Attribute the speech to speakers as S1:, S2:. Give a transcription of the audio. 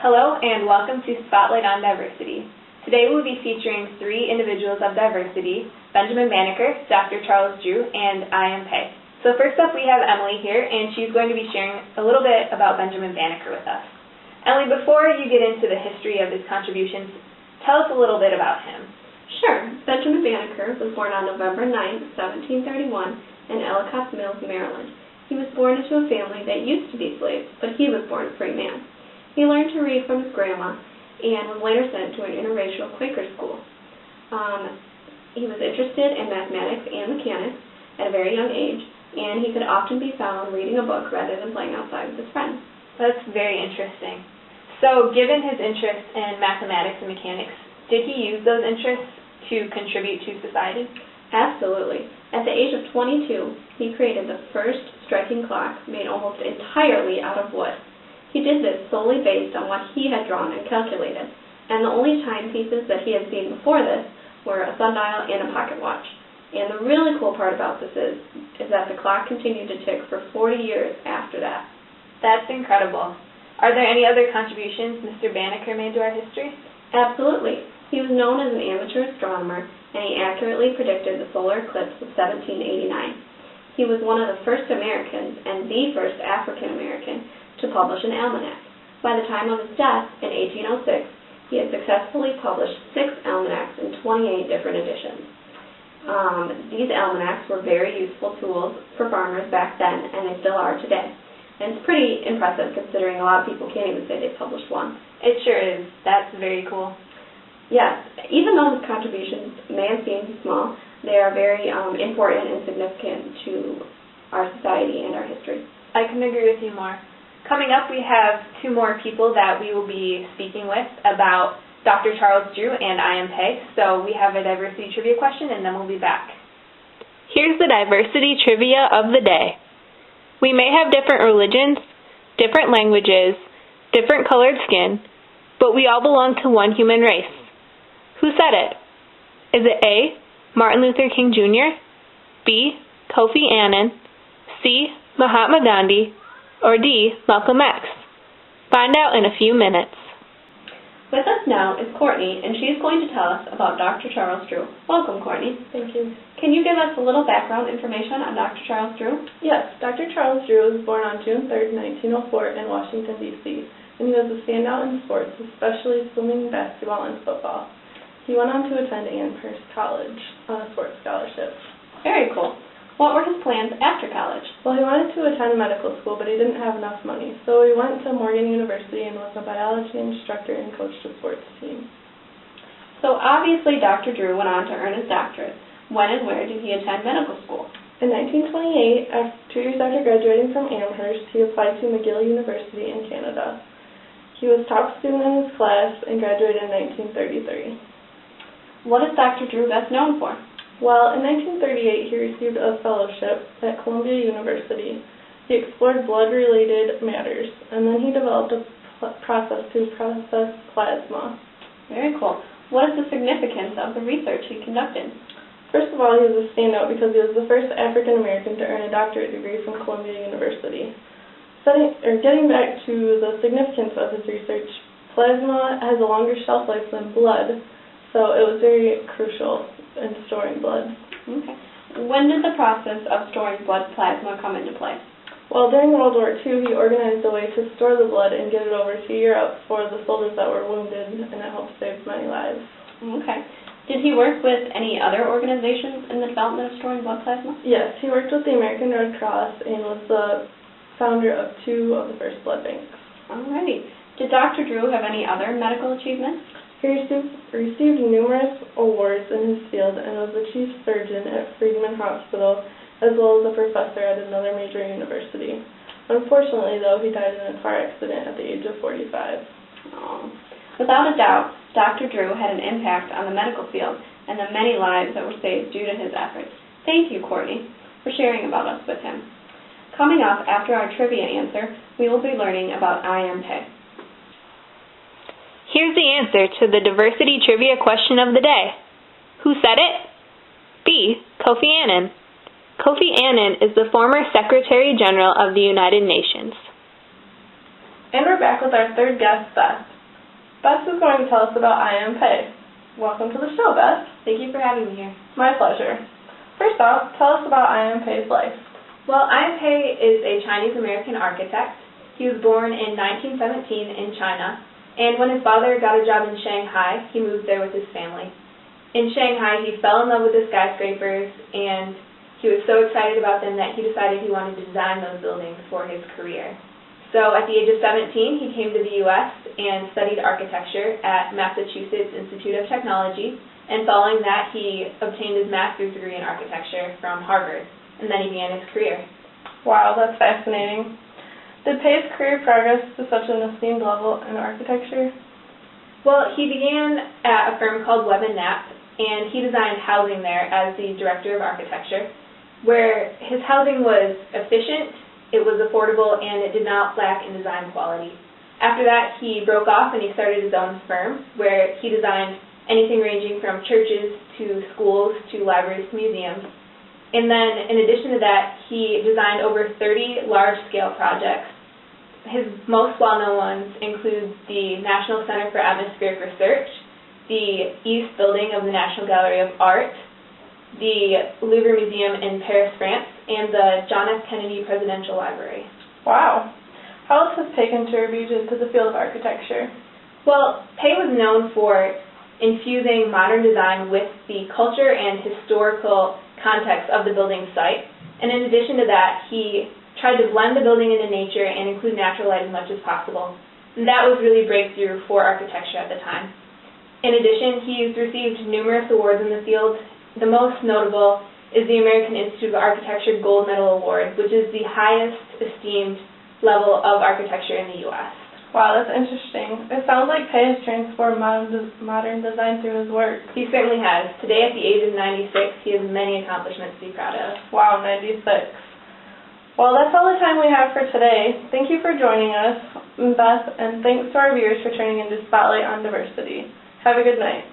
S1: Hello and welcome to Spotlight on Diversity. Today we'll be featuring three individuals of diversity, Benjamin Banneker, Dr. Charles Drew, and I am Pei. So first up we have Emily here, and she's going to be sharing a little bit about Benjamin Banneker with us. Emily, before you get into the history of his contributions, tell us a little bit about him.
S2: Sure. Benjamin Banneker was born on November 9, 1731, in Ellicott Mills, Maryland. He was born into a family that used to be slaves, but he was born a free man. He learned to read from his grandma and was later sent to an interracial Quaker school. He was interested in mathematics and mechanics at a very young age, and he could often be found reading a book rather than playing outside with his friends.
S1: That's very interesting. So, given his interest in mathematics and mechanics, did he use those interests to contribute to society?
S2: Absolutely. At the age of 22, he created the first striking clock made almost entirely out of wood. He did this solely based on what he had drawn and calculated, and the only timepieces that he had seen before this were a sundial and a pocket watch. And the really cool part about this is that the clock continued to tick for 40 years after that.
S1: That's incredible. Are there any other contributions Mr. Banneker made to our history?
S2: Absolutely. He was known as an amateur astronomer, and he accurately predicted the solar eclipse of 1789. He was one of the first Americans, and the first African American, to publish an almanac. By the time of his death, in 1806, he had successfully published 6 almanacs in 28 different editions. These almanacs were very useful tools for farmers back then, and they still are today. And it's pretty impressive considering a lot of people can't even say they published one.
S1: It sure is. That's very cool.
S2: Yes, even though his contributions may have seemed small, they are very important and significant to our society and our history.
S1: I couldn't agree with you more. Coming up, we have 2 more people that we will be speaking with about Dr. Charles Drew and I am Pei. So we have a diversity trivia question, and then we'll be back. Here's the diversity trivia of the day. We may have different religions, different languages, different colored skin, but we all belong to one human race. Who said it? Is it A, Martin Luther King Jr., B, Kofi Annan, C, Mahatma Gandhi, or D, Malcolm X? Find out in a few minutes.
S2: With us now is Courtney, and she is going to tell us about Dr. Charles Drew. Welcome, Courtney.
S3: Thank you.
S2: Can you give us a little background information on Dr. Charles Drew?
S3: Yes, Dr. Charles Drew was born on June 3, 1904 in Washington, D.C., and he was a standout in sports, especially swimming, basketball, and football. He went on to attend Amherst College on a sports scholarship.
S2: Very cool. What were his plans after college?
S3: Well, he wanted to attend medical school, but he didn't have enough money, so he went to Morgan University and was a biology instructor and coached a sports team.
S2: So obviously Dr. Drew went on to earn his doctorate. When and where did he attend medical school?
S3: In 1928, 2 years after graduating from Amherst, he applied to McGill University in Canada. He was top student in his class and graduated in 1933.
S2: What is Dr. Drew best known for?
S3: Well, in 1938, he received a fellowship at Columbia University. He explored blood-related matters, and then he developed a process to process plasma.
S2: Very cool. What is the significance of the research he conducted?
S3: First of all, he was a standout because he was the first African American to earn a doctorate degree from Columbia University. Getting back to the significance of his research, plasma has a longer shelf life than blood, so it was very crucial in storing blood.
S2: Okay. When did the process of storing blood plasma come into play?
S3: Well, during World War II, he organized a way to store the blood and get it over to Europe for the soldiers that were wounded, and it helped save many lives.
S2: Okay. Did he work with any other organizations in the development of storing blood plasma?
S3: Yes, he worked with the American Red Cross and was the founder of 2 of the first blood banks.
S2: Alrighty. Did Dr. Drew have any other medical achievements?
S3: He received numerous awards in his field and was the chief surgeon at Friedman Hospital, as well as a professor at another major university. Unfortunately, though, he died in a car accident at the age of 45.
S2: Oh. Without a doubt, Dr. Drew had an impact on the medical field and the many lives that were saved due to his efforts. Thank you, Courtney, for sharing about us with him. Coming up after our trivia answer, we will be learning about I am Pei.
S1: Here's the answer to the diversity trivia question of the day. Who said it? B, Kofi Annan. Kofi Annan is the former Secretary General of the United Nations.
S3: And we're back with our third guest, Beth. Beth is going to tell us about I Am Pei. Welcome to the show, Beth.
S1: Thank you for having me here.
S3: My pleasure. First off, tell us about I Am Pei's life.
S1: Well, I Am Pei is a Chinese-American architect. He was born in 1917 in China, and when his father got a job in Shanghai, he moved there with his family. In Shanghai, he fell in love with the skyscrapers, and he was so excited about them that he decided he wanted to design those buildings for his career. So at the age of 17, he came to the U.S. and studied architecture at Massachusetts Institute of Technology, and following that, he obtained his master's degree in architecture from Harvard, and then he began his career.
S3: Wow, that's fascinating. Did Pei's career progress to such an esteemed level in architecture?
S1: Well, he began at a firm called Webb & Knapp, and he designed housing there as the director of architecture, where his housing was efficient, it was affordable, and it did not lack in design quality. After that, he broke off and he started his own firm, where he designed anything ranging from churches to schools to libraries to museums. And then, in addition to that, he designed over 30 large-scale projects. His most well-known ones include the National Center for Atmospheric Research, the East Building of the National Gallery of Art, the Louvre Museum in Paris, France, and the John F. Kennedy Presidential Library.
S3: Wow. How else has Pei contributed to the field of architecture?
S1: Well, Pei was known for infusing modern design with the culture and historical context of the building site. And in addition to that, he tried to blend the building into nature and include natural light as much as possible. And that was really breakthrough for architecture at the time. In addition, he's received numerous awards in the field. The most notable is the American Institute of Architecture Gold Medal Award, which is the highest esteemed level of architecture in the U.S.
S3: Wow, that's interesting. It sounds like Pei has transformed modern design through his work.
S1: He certainly has. Today, at the age of 96, he has many accomplishments to be proud of.
S3: Wow, 96. Well, that's all the time we have for today. Thank you for joining us, Beth, and thanks to our viewers for tuning into Spotlight on Diversity. Have a good night.